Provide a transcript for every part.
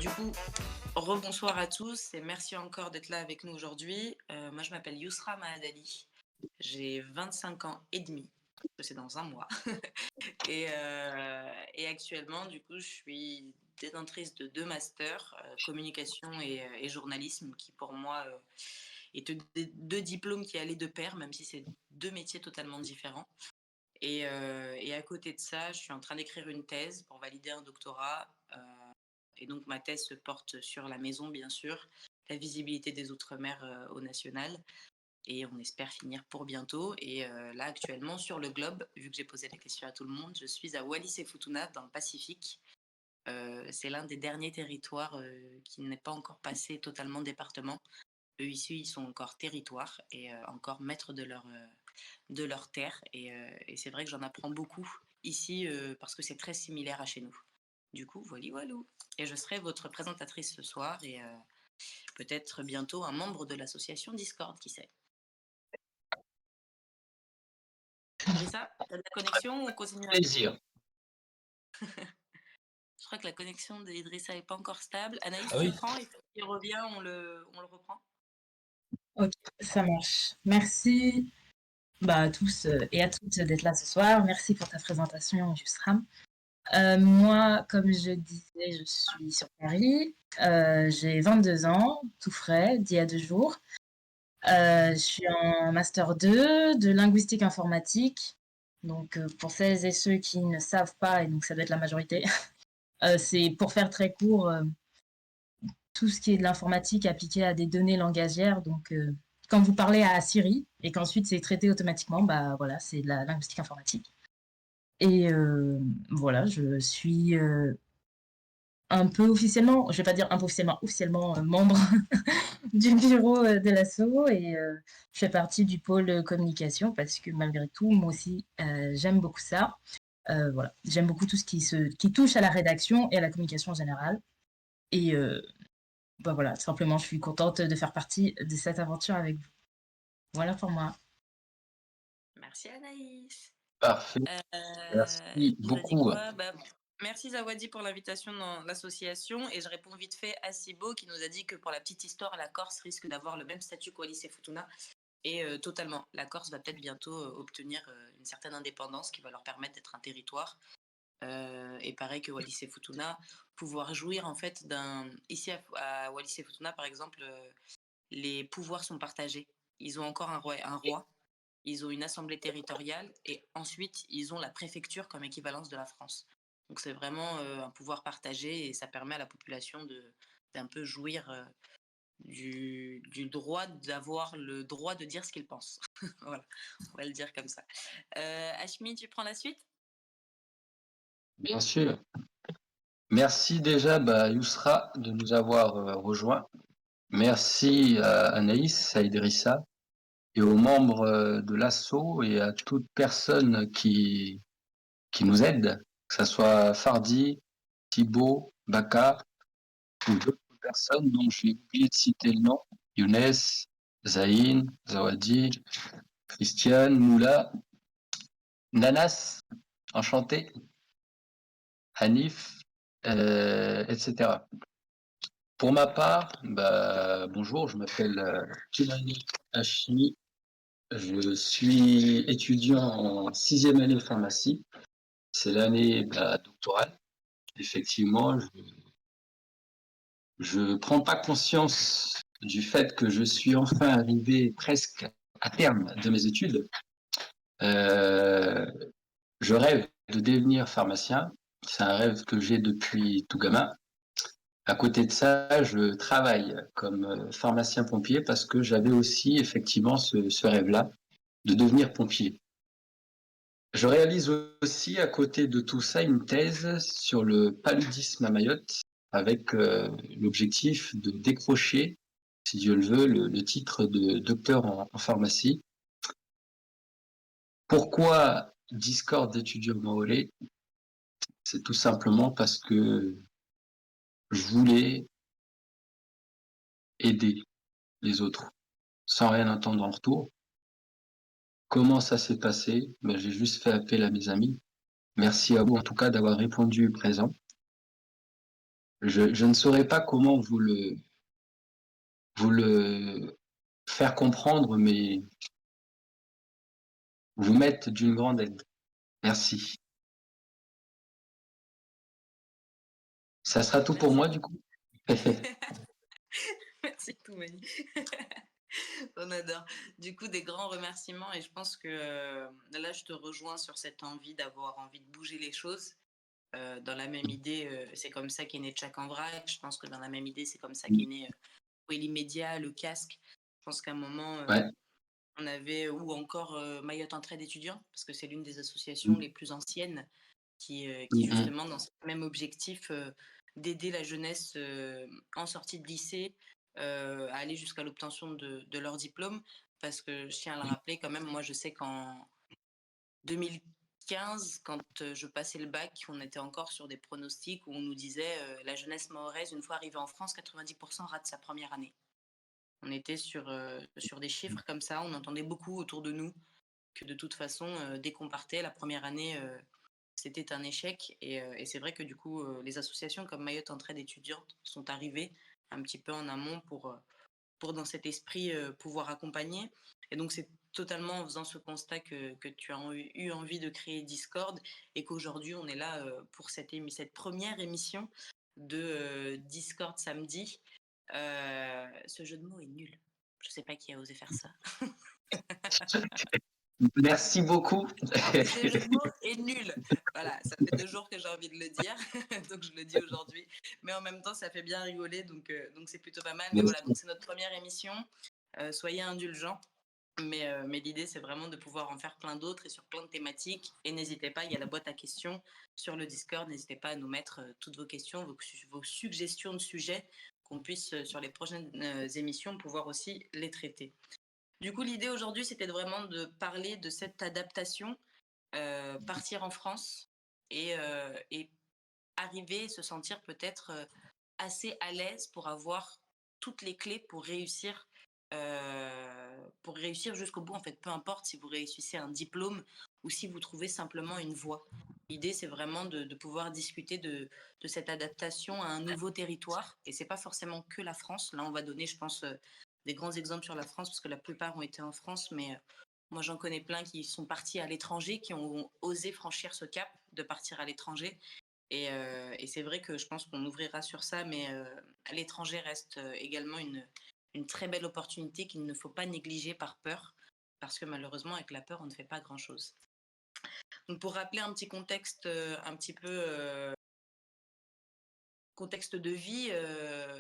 Du coup, rebonsoir à tous et merci encore d'être là avec nous aujourd'hui. Moi, je m'appelle Yousra Mahadali. J'ai 25 ans et demi. C'est dans un mois. Et actuellement, du coup, je suis détentrice de deux masters, communication et journalisme, qui pour moi est deux diplômes qui allaient de pair, même si c'est deux métiers totalement différents. Et à côté de ça, je suis en train d'écrire une thèse pour valider un doctorat. Et donc, ma thèse se porte sur la maison, bien sûr, la visibilité des Outre-mer au national. Et on espère finir pour bientôt. Et là, actuellement, sur le globe, vu que j'ai posé la question à tout le monde, je suis à Wallis et Futuna, dans le Pacifique. C'est l'un des derniers territoires qui n'est pas encore passé totalement département. Eux, ici, ils sont encore territoires et encore maîtres de leur terre. Et c'est vrai que j'en apprends beaucoup ici parce que c'est très similaire à chez nous. Du coup, voilà, voilà. Et je serai votre présentatrice ce soir et peut-être bientôt un membre de l'association Discord, qui sait. Idrissa, t'as de la connexion ou on continue à... Plaisir. Je crois que la connexion d'Idrissa n'est pas encore stable. Anaïs, Ah tu oui. prends et quand il revient, on le reprend. Ok, ça marche. Merci à tous et à toutes d'être là ce soir. Merci pour ta présentation, Justram. Moi, comme je disais, je suis sur Paris. J'ai 22 ans, tout frais, d'il y a 2 jours. Je suis en Master 2 de linguistique informatique. Donc, pour celles et ceux qui ne savent pas, et donc ça doit être la majorité, c'est pour faire très court, tout ce qui est de l'informatique appliqué à des données langagières. Donc, quand vous parlez à Siri et qu'ensuite c'est traité automatiquement, voilà, c'est de la linguistique informatique. Et voilà, je suis un peu officiellement, je vais pas dire un peu officiellement, officiellement membre du bureau de l'asso et je fais partie du pôle communication parce que malgré tout, moi aussi, j'aime beaucoup ça. Voilà, j'aime beaucoup tout ce qui touche à la rédaction et à la communication en général. Et voilà, simplement, je suis contente de faire partie de cette aventure avec vous. Voilà pour moi. Merci Anaïs. Parfait. Merci Vous avez dit beaucoup. quoi? Merci Zawadi pour l'invitation dans l'association et je réponds vite fait à Sibo qui nous a dit que pour la petite histoire, la Corse risque d'avoir le même statut qu'Wallis et Futuna. Et totalement, la Corse va peut-être bientôt obtenir une certaine indépendance qui va leur permettre d'être un territoire. Et pareil que Wallis et Futuna, pouvoir jouir en fait d'un... Ici à Wallis et Futuna, par exemple, les pouvoirs sont partagés. Ils ont encore un roi, ils ont une assemblée territoriale et ensuite ils ont la préfecture comme équivalence de la France. Donc c'est vraiment un pouvoir partagé et ça permet à la population d'un peu jouir du droit d'avoir le droit de dire ce qu'il pense. Voilà, on va le dire comme ça. Hashmi, tu prends la suite? Bien sûr. Merci déjà, Yousra, de nous avoir rejoints. Merci à Anaïs, à Idrissa et aux membres de l'asso et à toute personne qui nous aide, que ce soit Fardi, Thibaut, Bakar ou d'autres personnes dont j'ai oublié de citer le nom. Younes, Zahin, Zawadi, Christiane, Moula, Nanas, enchanté, Hanif, etc. Pour ma part, bonjour, je m'appelle Kilani Hashimi. Je suis étudiant en 6e année de pharmacie. C'est l'année doctorale. Effectivement, je prends pas conscience du fait que je suis enfin arrivé presque à terme de mes études. Euh, je rêve de devenir pharmacien. C'est un rêve que j'ai depuis tout gamin. À côté de ça, je travaille comme pharmacien pompier parce que j'avais aussi effectivement ce rêve-là de devenir pompier. Je réalise aussi à côté de tout ça une thèse sur le paludisme à Mayotte avec l'objectif de décrocher, si Dieu le veut, le titre de docteur en pharmacie. Pourquoi Discord d'étudiants maorais? C'est tout simplement parce que je voulais aider les autres sans rien attendre en retour. Comment ça s'est passé? J'ai juste fait appel à mes amis. Merci à vous en tout cas d'avoir répondu présent. je ne saurais pas comment vous le faire comprendre, mais vous m'êtes d'une grande aide. Merci. Ça sera tout pour Merci. moi, du coup. Merci Toumani. On adore. Du coup, des grands remerciements et je pense que là, je te rejoins sur cette envie d'avoir envie de bouger les choses. Dans la même idée, c'est comme ça qu'est né Tchak en vrac. Je pense que dans la même idée, c'est comme ça qu'est né Willy Media, le casque. Je pense qu'à un moment, Ouais. on avait, ou encore Mayotte Entraide étudiant, parce que c'est l'une des associations les plus anciennes qui justement, dans ce même objectif d'aider la jeunesse en sortie de lycée à aller jusqu'à l'obtention de leur diplôme. Parce que je tiens à le rappeler quand même, moi je sais qu'en 2015, quand je passais le bac, on était encore sur des pronostics où on nous disait la jeunesse mahoraise, une fois arrivée en France, 90% rate sa première année. On était sur des chiffres comme ça, on entendait beaucoup autour de nous que de toute façon, dès qu'on partait, la première année, c'était un échec. Et c'est vrai que du coup, les associations comme Mayotte Entraide étudiante sont arrivées un petit peu en amont pour dans cet esprit, pouvoir accompagner. Et donc, c'est totalement en faisant ce constat que tu as eu envie de créer Discord et qu'aujourd'hui, on est là pour cette première émission de Discord samedi. Ce jeu de mots est nul. Je sais pas qui a osé faire ça. Merci beaucoup. Ce jeu de mots est nul. Voilà, ça fait 2 jours que j'ai envie de le dire, donc je le dis aujourd'hui. Mais en même temps, ça fait bien rigoler, donc c'est plutôt pas mal. Mais voilà, donc c'est notre première émission. Soyez indulgents. Mais l'idée, c'est vraiment de pouvoir en faire plein d'autres et sur plein de thématiques. Et n'hésitez pas, il y a la boîte à questions sur le Discord. N'hésitez pas à nous mettre toutes vos questions, vos suggestions de sujets, qu'on puisse, sur les prochaines émissions, pouvoir aussi les traiter. Du coup, l'idée aujourd'hui, c'était vraiment de parler de cette adaptation, partir en France et arriver, se sentir peut-être assez à l'aise pour avoir toutes les clés pour réussir jusqu'au bout. En fait, peu importe si vous réussissez un diplôme ou si vous trouvez simplement une voie. L'idée, c'est vraiment de pouvoir discuter de cette adaptation à un nouveau territoire. Et c'est pas forcément que la France. Là, on va donner, je pense, des grands exemples sur la France, parce que la plupart ont été en France, mais moi, j'en connais plein qui sont partis à l'étranger, qui ont osé franchir ce cap de partir à l'étranger. Et c'est vrai que je pense qu'on ouvrira sur ça, mais l'étranger reste également une très belle opportunité qu'il ne faut pas négliger par peur, parce que malheureusement, avec la peur, on ne fait pas grand-chose. Donc, pour rappeler un petit contexte, un petit peu contexte de vie,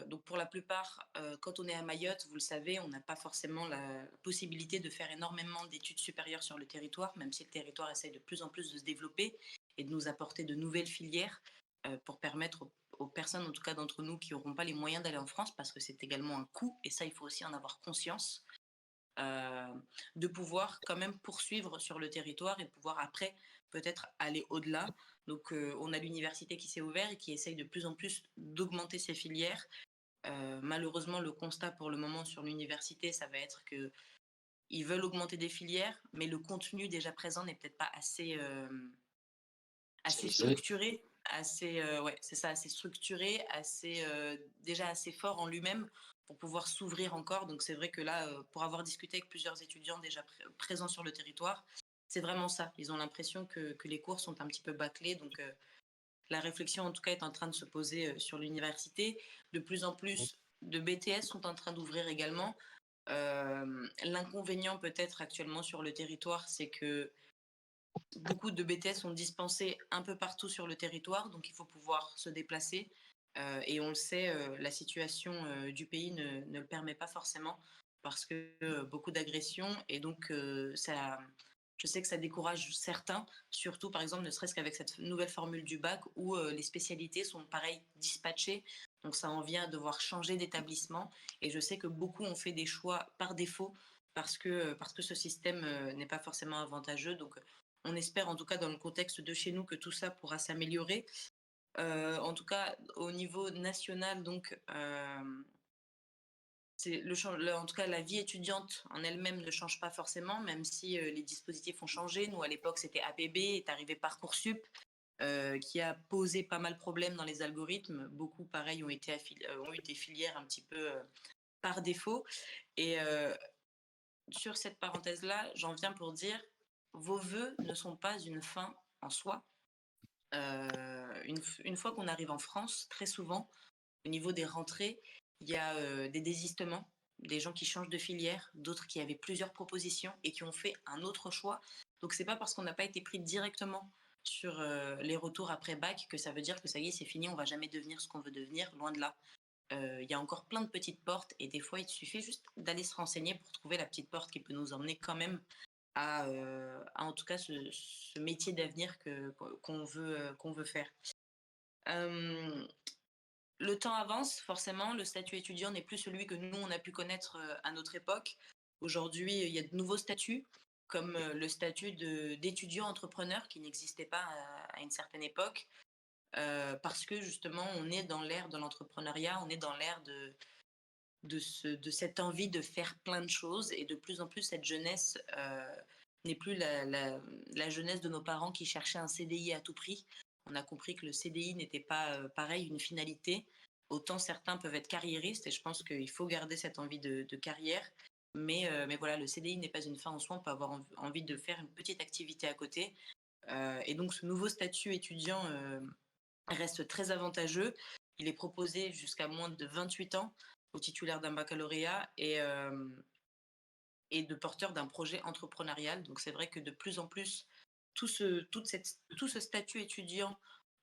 donc pour la plupart, quand on est à Mayotte, vous le savez, on n'a pas forcément la possibilité de faire énormément d'études supérieures sur le territoire, même si le territoire essaye de plus en plus de se développer et de nous apporter de nouvelles filières pour permettre aux personnes, en tout cas d'entre nous, qui n'auront pas les moyens d'aller en France, parce que c'est également un coût, et ça, il faut aussi en avoir conscience, euh, de pouvoir quand même poursuivre sur le territoire et pouvoir après peut-être aller au-delà. Donc on a l'université qui s'est ouverte et qui essaye de plus en plus d'augmenter ses filières. Malheureusement, le constat pour le moment sur l'université, ça va être que ils veulent augmenter des filières, mais le contenu déjà présent n'est peut-être pas assez structuré, ouais, c'est ça, assez structuré, déjà assez fort en lui-même pour pouvoir s'ouvrir encore. Donc c'est vrai que là, pour avoir discuté avec plusieurs étudiants déjà présents sur le territoire, c'est vraiment ça. Ils ont l'impression que les cours sont un petit peu bâclés. Donc la réflexion en tout cas est en train de se poser sur l'université. De plus en plus de BTS sont en train d'ouvrir également. L'inconvénient peut-être actuellement sur le territoire, c'est que beaucoup de BTS sont dispensés un peu partout sur le territoire, donc il faut pouvoir se déplacer. Et on le sait, la situation du pays ne le permet pas forcément, parce que beaucoup d'agressions, et donc je sais que ça décourage certains, surtout par exemple, ne serait-ce qu'avec cette nouvelle formule du bac où les spécialités sont pareil dispatchées, donc ça en vient à devoir changer d'établissement. Et je sais que beaucoup ont fait des choix par défaut parce que ce système n'est pas forcément avantageux. Donc on espère en tout cas dans le contexte de chez nous que tout ça pourra s'améliorer. En tout cas, au niveau national, donc, en tout cas, la vie étudiante en elle-même ne change pas forcément, même si les dispositifs ont changé. Nous, à l'époque, c'était APB, est arrivé Parcoursup. qui a posé pas mal de problèmes dans les algorithmes. Beaucoup, pareil, ont eu des filières un petit peu par défaut. Et sur cette parenthèse-là, j'en viens pour dire, vos vœux ne sont pas une fin en soi. Une fois qu'on arrive en France, très souvent, au niveau des rentrées, il y a des désistements, des gens qui changent de filière, d'autres qui avaient plusieurs propositions et qui ont fait un autre choix. Donc c'est pas parce qu'on n'a pas été pris directement sur les retours après bac que ça veut dire que ça y est, c'est fini, on va jamais devenir ce qu'on veut devenir, loin de là. Il y a encore plein de petites portes et des fois il suffit juste d'aller se renseigner pour trouver la petite porte qui peut nous emmener quand même à en tout cas ce métier d'avenir qu'on veut faire. Le temps avance, forcément, le statut étudiant n'est plus celui que nous, on a pu connaître à notre époque. Aujourd'hui, il y a de nouveaux statuts, comme le statut d'étudiant entrepreneur qui n'existait pas à une certaine époque, parce que justement, on est dans l'ère de l'entrepreneuriat, on est dans l'ère de cette envie de faire plein de choses, et de plus en plus, cette jeunesse n'est plus la jeunesse de nos parents qui cherchaient un CDI à tout prix. On a compris que le CDI n'était pas, pareil, une finalité. Autant certains peuvent être carriéristes, et je pense qu'il faut garder cette envie de carrière. Mais voilà, le CDI n'est pas une fin en soi. On peut avoir envie de faire une petite activité à côté. Et donc, ce nouveau statut étudiant reste très avantageux. Il est proposé jusqu'à moins de 28 ans aux titulaires d'un baccalauréat et de porteurs d'un projet entrepreneurial. Donc, c'est vrai que de plus en plus, tout ce statut étudiant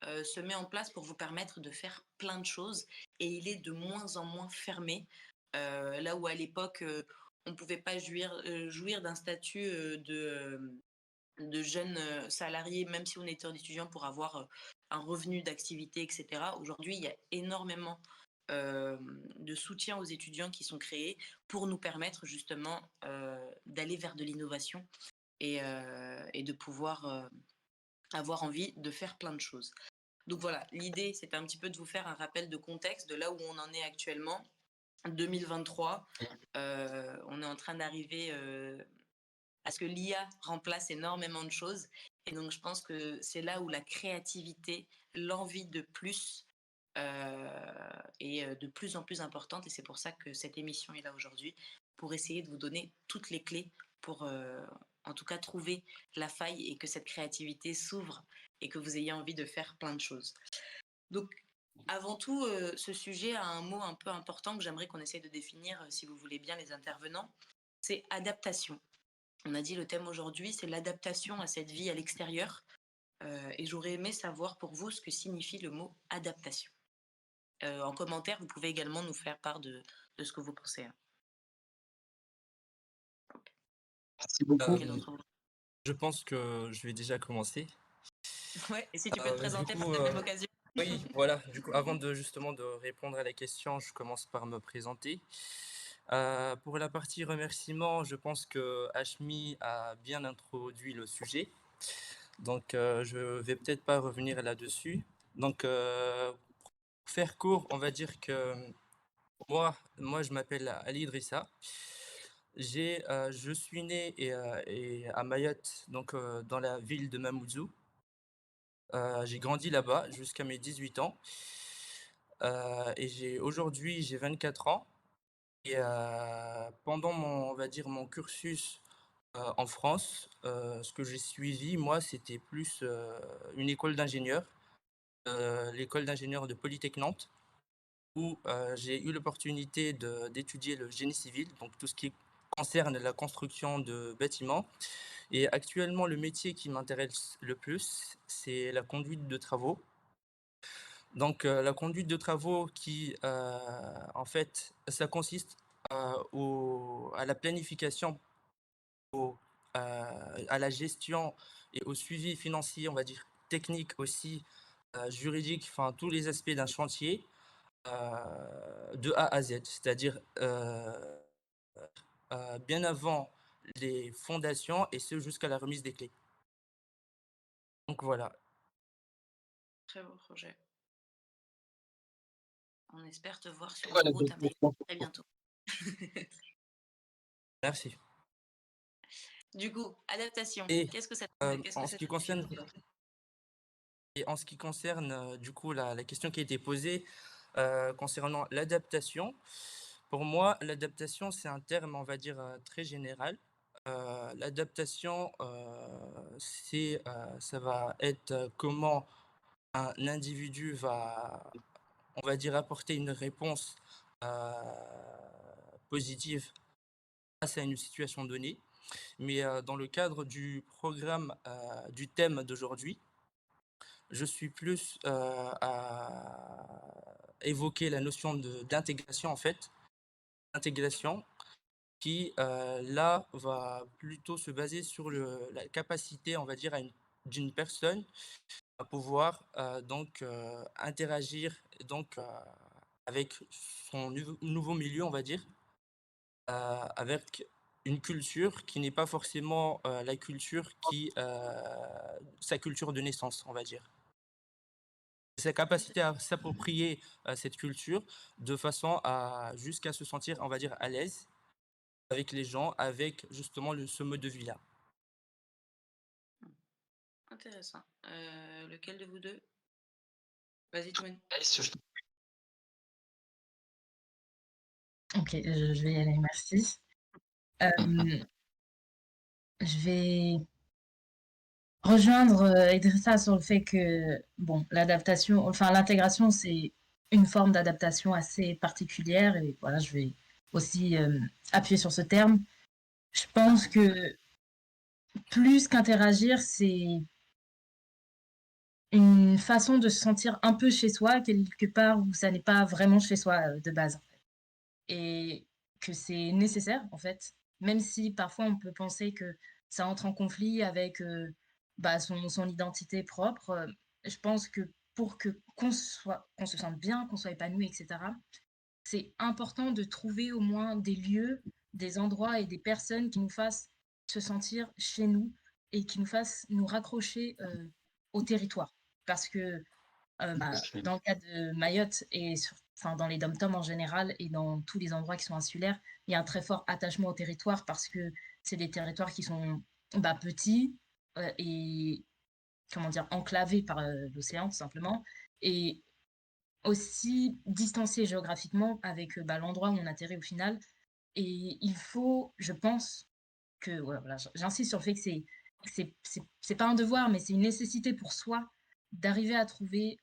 se met en place pour vous permettre de faire plein de choses, et il est de moins en moins fermé. Là où à l'époque, on ne pouvait pas jouir d'un statut de jeunes salariés, même si on était en étudiant, pour avoir un revenu d'activité, etc. Aujourd'hui, il y a énormément de soutien aux étudiants qui sont créés pour nous permettre justement d'aller vers de l'innovation et de pouvoir avoir envie de faire plein de choses. Donc voilà, l'idée, c'est un petit peu de vous faire un rappel de contexte de là où on en est actuellement. 2023, on est en train d'arriver à ce que l'IA remplace énormément de choses. Et donc, je pense que c'est là où la créativité, l'envie de plus est de plus en plus importante. Et c'est pour ça que cette émission est là aujourd'hui, pour essayer de vous donner toutes les clés pour, en tout cas, trouver la faille et que cette créativité s'ouvre et que vous ayez envie de faire plein de choses. Donc, avant tout, ce sujet a un mot un peu important que j'aimerais qu'on essaye de définir, si vous voulez bien, les intervenants. C'est adaptation. On a dit le thème aujourd'hui, c'est l'adaptation à cette vie à l'extérieur. Et j'aurais aimé savoir pour vous ce que signifie le mot adaptation. En commentaire, vous pouvez également nous faire part de ce que vous pensez. Merci beaucoup. Quel autre Je pense que je vais déjà commencer. Ouais, et si tu peux te Du présenter coup, par la même occasion. oui, voilà. Du coup, avant de justement de répondre à la question, je commence par me présenter. Pour la partie remerciements, je pense que Hashmi a bien introduit le sujet. Donc, je vais peut-être pas revenir là-dessus. Donc, pour faire court, on va dire que moi, je m'appelle Ali Idrissa. Je suis né et à Mayotte, donc dans la ville de Mamoudzou. J'ai grandi là-bas jusqu'à mes 18 ans. Et aujourd'hui, j'ai 24 ans. Et pendant on va dire, mon cursus en France, ce que j'ai suivi, moi, c'était plus une école d'ingénieur, l'école d'ingénieur de Polytech Nantes, où j'ai eu l'opportunité d'étudier le génie civil, donc tout ce qui concerne la construction de bâtiments. Et actuellement, le métier qui m'intéresse le plus, c'est la conduite de travaux. Donc, la conduite de travaux qui, en fait, ça consiste à la planification, à la gestion et au suivi financier, on va dire technique aussi, juridique, enfin tous les aspects d'un chantier de A à Z, c'est-à-dire bien avant les fondations et ce jusqu'à la remise des clés. Donc voilà. Très beau projet. On espère te voir sur Voilà, nos routes à Mayotte très bientôt. Merci. Du coup, adaptation. Et Qu'est-ce que ça en ce qui concerne, signifie pour toi? Et en ce qui concerne du coup la question qui a été posée concernant l'adaptation, pour moi, l'adaptation, c'est un terme, on va dire, très général. L'adaptation, ça va être comment un individu va, on va dire, apporter une réponse euh, positive face à une situation donnée. Mais dans le cadre du programme, du thème d'aujourd'hui, je suis plus à évoquer la notion d'intégration, en fait. Intégration qui, là, va plutôt se baser sur la capacité, on va dire, d'une personne à pouvoir donc interagir donc, avec son nouveau milieu, on va dire, avec une culture qui n'est pas forcément sa culture de naissance, on va dire. Sa capacité à s'approprier cette culture de façon à jusqu'à se sentir, on va dire, à l'aise avec les gens, avec justement ce mode de vie-là. Intéressant. Lequel de vous deux? Vas-y, Toumane. Ok, je vais y aller, merci. Je vais rejoindre Idrissa sur le fait que, bon, l'intégration, c'est une forme d'adaptation assez particulière et voilà, je vais aussi appuyer sur ce terme. Je pense que plus qu'interagir, c'est une façon de se sentir un peu chez soi, quelque part où ça n'est pas vraiment chez soi de base. Et que c'est nécessaire, en fait, même si parfois on peut penser que ça entre en conflit avec son identité propre. Je pense que pour qu'on se sente bien, qu'on soit épanoui, etc., c'est important de trouver au moins des lieux, des endroits et des personnes qui nous fassent se sentir chez nous et qui nous fassent nous raccrocher au territoire. Parce que dans le cas de Mayotte enfin, dans les dom-toms en général et dans tous les endroits qui sont insulaires, il y a un très fort attachement au territoire parce que c'est des territoires qui sont petits et comment dire enclavés par l'océan tout simplement et aussi distanciés géographiquement avec l'endroit où on atterrit au final. Et il faut, je pense que voilà, j'insiste sur le fait que c'est pas un devoir, mais c'est une nécessité pour soi d'arriver à trouver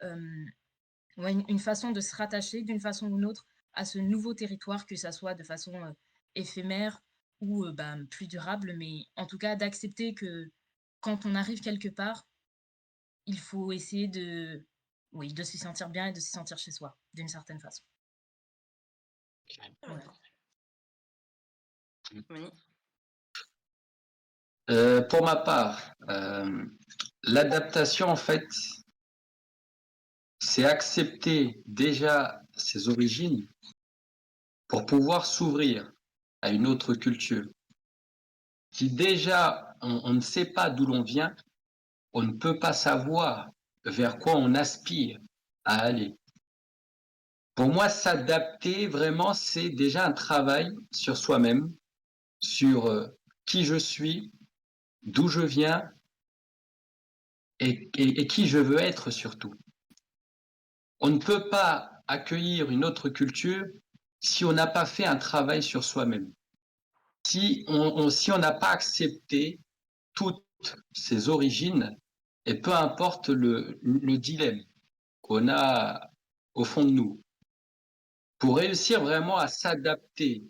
une façon de se rattacher d'une façon ou d'une autre à ce nouveau territoire, que ça soit de façon éphémère ou plus durable, mais en tout cas d'accepter que quand on arrive quelque part, il faut essayer oui, de s'y sentir bien et de s'y sentir chez soi, d'une certaine façon. Ouais. Mani. Pour ma part, l'adaptation, en fait, c'est accepter déjà ses origines pour pouvoir s'ouvrir à une autre culture. Si déjà on ne sait pas d'où l'on vient, on ne peut pas savoir vers quoi on aspire à aller. Pour moi, s'adapter, vraiment, c'est déjà un travail sur soi-même, sur qui je suis, d'où je viens et qui je veux être surtout. On ne peut pas accueillir une autre culture si on n'a pas fait un travail sur soi-même. Si on n'a pas accepté toutes ses origines, et peu importe le dilemme qu'on a au fond de nous, pour réussir vraiment à s'adapter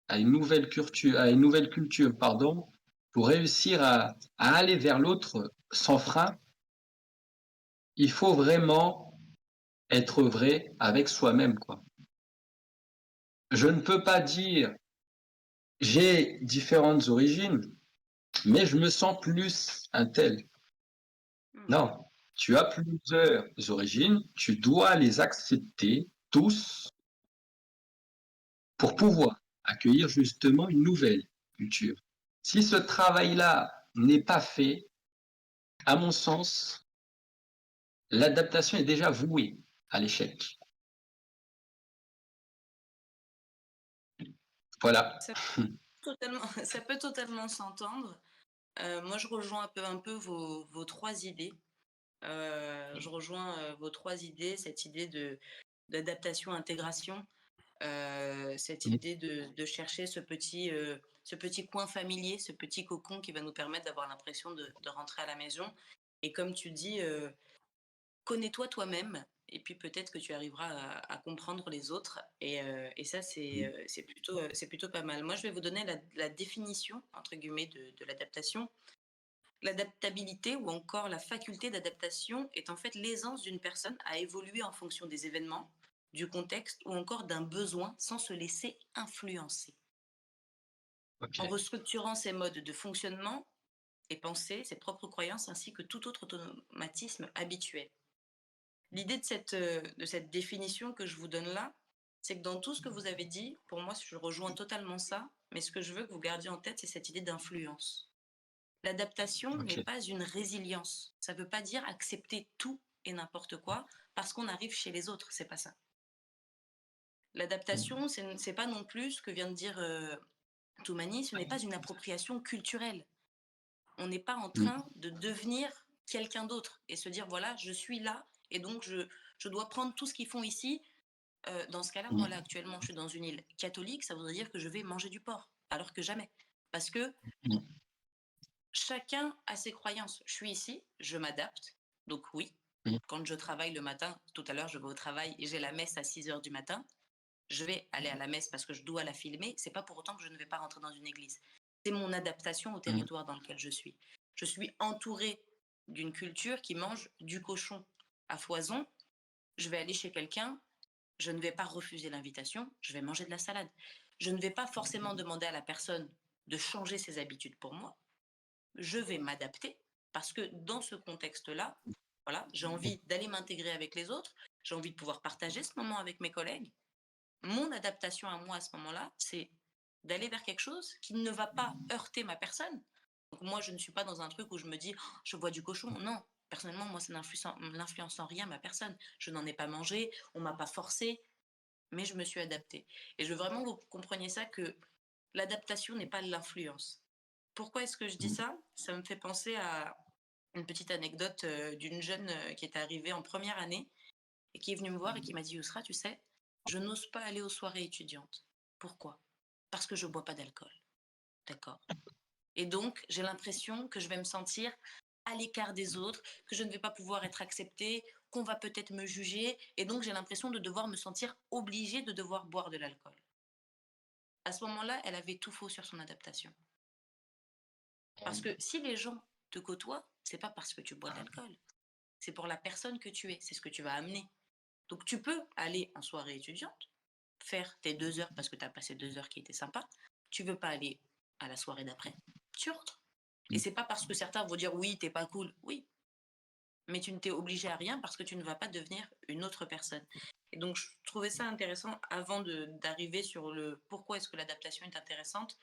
à une nouvelle culture, pardon, pour réussir à aller vers l'autre sans frein, il faut vraiment être vrai avec soi-même, quoi. Je ne peux pas dire j'ai différentes origines, mais je me sens plus un tel. Non, tu as plusieurs origines, tu dois les accepter tous pour pouvoir accueillir justement une nouvelle culture. Si ce travail-là n'est pas fait, à mon sens, l'adaptation est déjà vouée à l'échec. Voilà. Ça peut totalement s'entendre. Moi, je rejoins un peu vos trois idées. Je rejoins vos trois idées, cette idée d'adaptation-intégration, cette Mmh. idée de chercher ce petit coin familier, ce petit cocon qui va nous permettre d'avoir l'impression de rentrer à la maison. Et comme tu dis, connais-toi toi-même, et puis peut-être que tu arriveras à comprendre les autres. Et ça, Mmh. c'est plutôt pas mal. Moi, je vais vous donner la définition, entre guillemets, de l'adaptation. L'adaptabilité ou encore la faculté d'adaptation est en fait l'aisance d'une personne à évoluer en fonction des événements, du contexte ou encore d'un besoin sans se laisser influencer. En OK. restructurant ses modes de fonctionnement et pensée, ses propres croyances ainsi que tout autre automatisme habituel. L'idée de cette définition que je vous donne là, c'est que dans tout ce que vous avez dit, pour moi, je rejoins totalement ça, mais ce que je veux que vous gardiez en tête, c'est cette idée d'influence. L'adaptation n'est OK. pas une résilience. Ça ne veut pas dire accepter tout et n'importe quoi parce qu'on arrive chez les autres. C'est pas ça. Mmh. L'adaptation, c'est pas non plus ce que vient de dire Toumani, ce n'est pas une appropriation culturelle. On n'est pas en Mmh. train de devenir quelqu'un d'autre et se dire voilà, je suis là et donc je dois prendre tout ce qu'ils font ici. Dans ce cas-là, moi là Mmh. actuellement, je suis dans une île catholique, ça voudrait dire que je vais manger du porc, alors que jamais. Parce que Mmh. chacun a ses croyances. Je suis ici, je m'adapte. Donc oui, Mmh. quand je travaille le matin, tout à l'heure, je vais au travail et j'ai la messe à 6 heures du matin. Je vais aller à la messe parce que je dois la filmer. C'est pas pour autant que je ne vais pas rentrer dans une église. C'est mon adaptation au Mmh. territoire dans lequel je suis. Je suis entourée d'une culture qui mange du cochon à foison. Je vais aller chez quelqu'un, je ne vais pas refuser l'invitation, je vais manger de la salade. Je ne vais pas forcément demander à la personne de changer ses habitudes pour moi. Je vais m'adapter parce que dans ce contexte-là, voilà, j'ai envie d'aller m'intégrer avec les autres, j'ai envie de pouvoir partager ce moment avec mes collègues. Mon adaptation à moi à ce moment-là, c'est d'aller vers quelque chose qui ne va pas heurter ma personne. Donc moi, je ne suis pas dans un truc où je me dis, oh, je vois du cochon. Non, personnellement, moi, ça n'influence en rien ma personne. Je n'en ai pas mangé, on m'a pas forcé, mais je me suis adaptée. Et je veux vraiment que vous compreniez ça, que l'adaptation n'est pas l'influence. Pourquoi est-ce que je dis Mmh. ça? Ça me fait penser à une petite anecdote d'une jeune qui est arrivée en première année et qui est venue me voir et qui m'a dit: Yousra, tu sais, je n'ose pas aller aux soirées étudiantes. Pourquoi? Parce que je ne bois pas d'alcool. D'accord. Et donc, j'ai l'impression que je vais me sentir à l'écart des autres, que je ne vais pas pouvoir être acceptée, qu'on va peut-être me juger. Et donc, j'ai l'impression de devoir me sentir obligée de devoir boire de l'alcool. À ce moment-là, elle avait tout faux sur son adaptation. Parce que si les gens te côtoient, c'est pas parce que tu bois de l'alcool. C'est pour la personne que tu es. C'est ce que tu vas amener. Donc, tu peux aller en soirée étudiante, faire tes 2 heures parce que tu as passé 2 heures qui étaient sympas. Tu veux pas aller à la soirée d'après, tu rentres. Et Mmh. c'est pas parce que certains vont dire oui, t'es pas cool. Oui, mais tu ne t'es obligé à rien parce que tu ne vas pas devenir une autre personne. Et donc, je trouvais ça intéressant avant d'arriver sur le pourquoi est-ce que l'adaptation est intéressante.